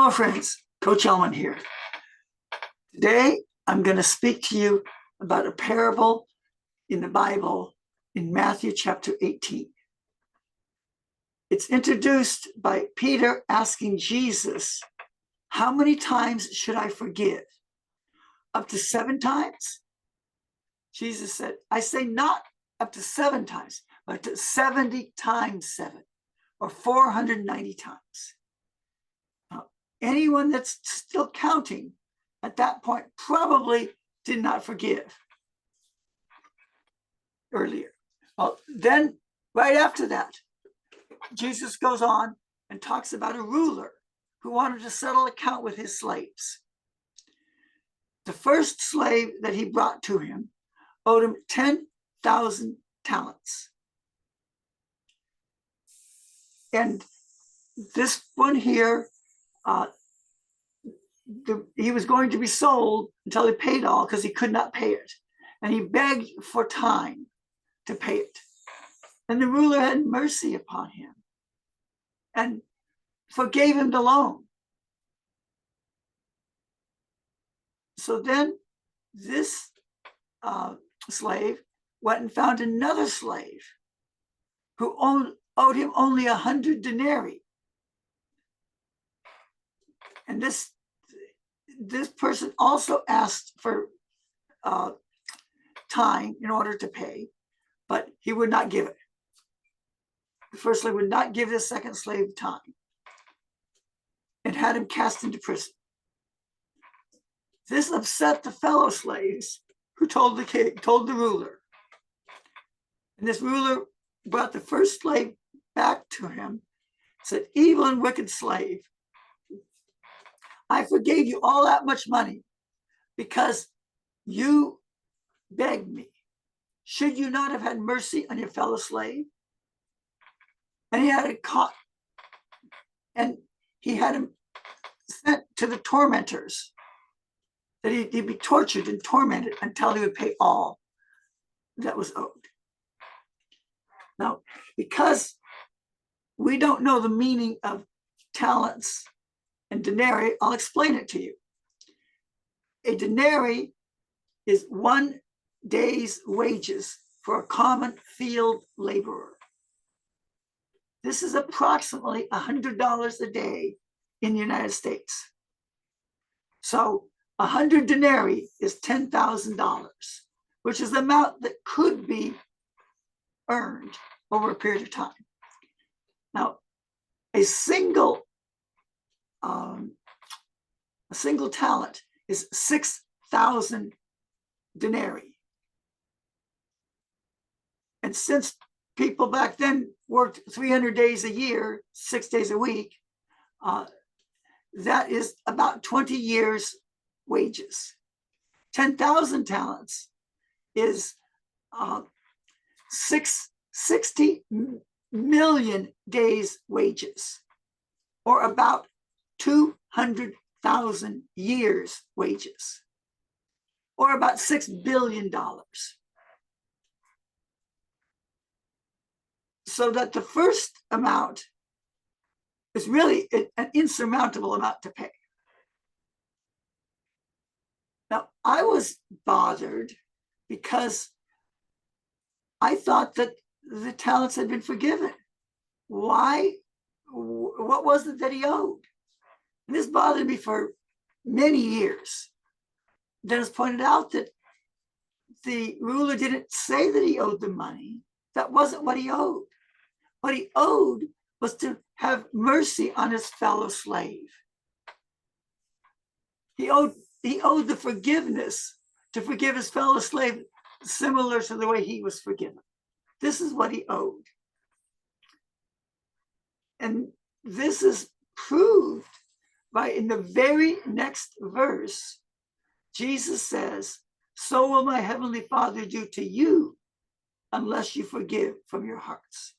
Hello friends, Coach Elman here. Today I'm going to speak to you about a parable in the Bible in Matthew chapter 18. It's introduced by Peter asking Jesus, how many times should I forgive? Up to 7 times? Jesus said, I say not up to 7 times, but to 70 times 7, or 490 times. Anyone that's still counting at that point probably did not forgive earlier. Well, then right after that, Jesus goes on and talks about a ruler who wanted to settle account with his slaves. The first slave that he brought to him owed him 10,000 talents. And this one here, he was going to be sold until he paid all because he could not pay it. And he begged for time to pay it. And the ruler had mercy upon him and forgave him the loan. So then this slave went and found another slave who owed him only 100 denarii. And this person also asked for time in order to pay, but he would not give it. The first slave would not give the second slave time and had him cast into prison. This upset the fellow slaves who told the ruler. And this ruler brought the first slave back to him, said, evil and wicked slave, I forgave you all that much money because you begged me. Should you not have had mercy on your fellow slave? And he had it caught, and he had him sent to the tormentors, that he'd be tortured and tormented until he would pay all that was owed. Now, because we don't know the meaning of talents and denarii, I'll explain it to you. A denarii is 1 day's wages for a common field laborer. This is approximately $100 a day in the United States. So 100 denarii is $10,000, which is the amount that could be earned over a period of time. Now, a single talent is 6,000 denarii. And since people back then worked 300 days a year, 6 days a week, that is about 20 years' wages. 10,000 talents is 60 million days' wages, or about 200,000 years' wages, or about $6 billion. So that the first amount is really an insurmountable amount to pay. Now, I was bothered because I thought that the talents had been forgiven. Why? What was it that he owed? And this bothered me for many years. Then it's pointed out that the ruler didn't say that he owed the money. That wasn't what he owed. What he owed was to have mercy on his fellow slave. He owed the forgiveness to forgive his fellow slave, similar to the way he was forgiven. This is what he owed. And this is proved by, in the very next verse, Jesus says, so will my heavenly Father do to you unless you forgive from your hearts.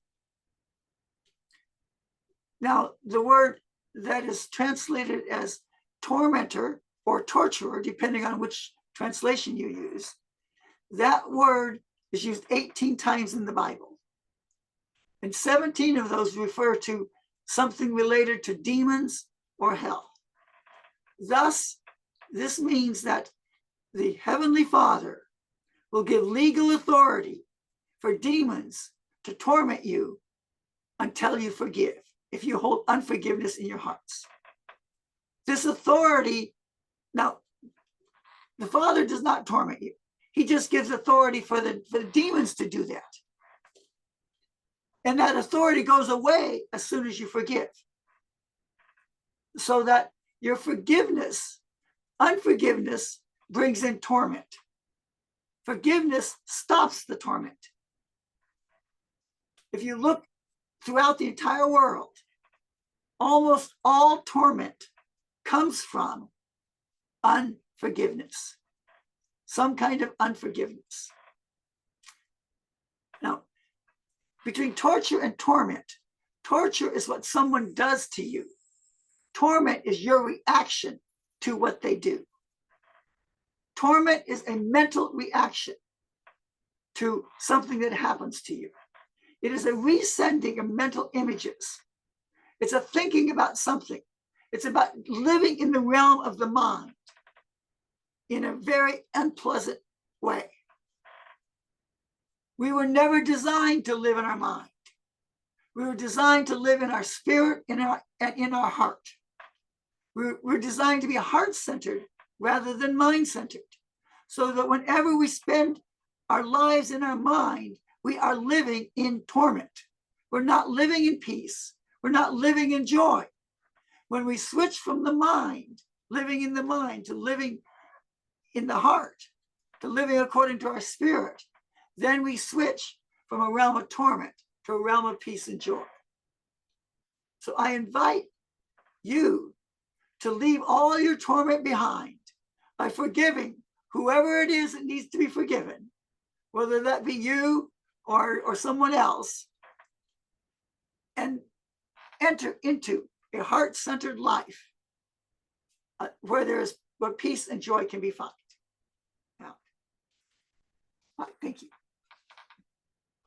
Now, the word that is translated as tormentor or torturer, depending on which translation you use, that word is used 18 times in the Bible. And 17 of those refer to something related to demons or hell. Thus, this means that the Heavenly Father will give legal authority for demons to torment you until you forgive, if you hold unforgiveness in your hearts. This authority, now, the Father does not torment you. He just gives authority for the demons to do that. And that authority goes away as soon as you forgive. So that your unforgiveness brings in torment. Forgiveness stops the torment. If you look throughout the entire world, almost all torment comes from unforgiveness, some kind of unforgiveness. Now, between torture and torment, torture is what someone does to you. Torment is your reaction to what they do. Torment is a mental reaction to something that happens to you. It is a resending of mental images. It's a thinking about something. It's about living in the realm of the mind in a very unpleasant way. We were never designed to live in our mind. We were designed to live in our spirit and in our heart. We're designed to be heart-centered rather than mind-centered, so that whenever we spend our lives in our mind, we are living in torment. We're not living in peace. We're not living in joy. When we switch from the mind, living in the mind, to living in the heart, to living according to our spirit, then we switch from a realm of torment to a realm of peace and joy. So I invite you to leave all your torment behind by forgiving whoever it is that needs to be forgiven, whether that be you or someone else, and enter into a heart-centered life where peace and joy can be found. Now, thank you.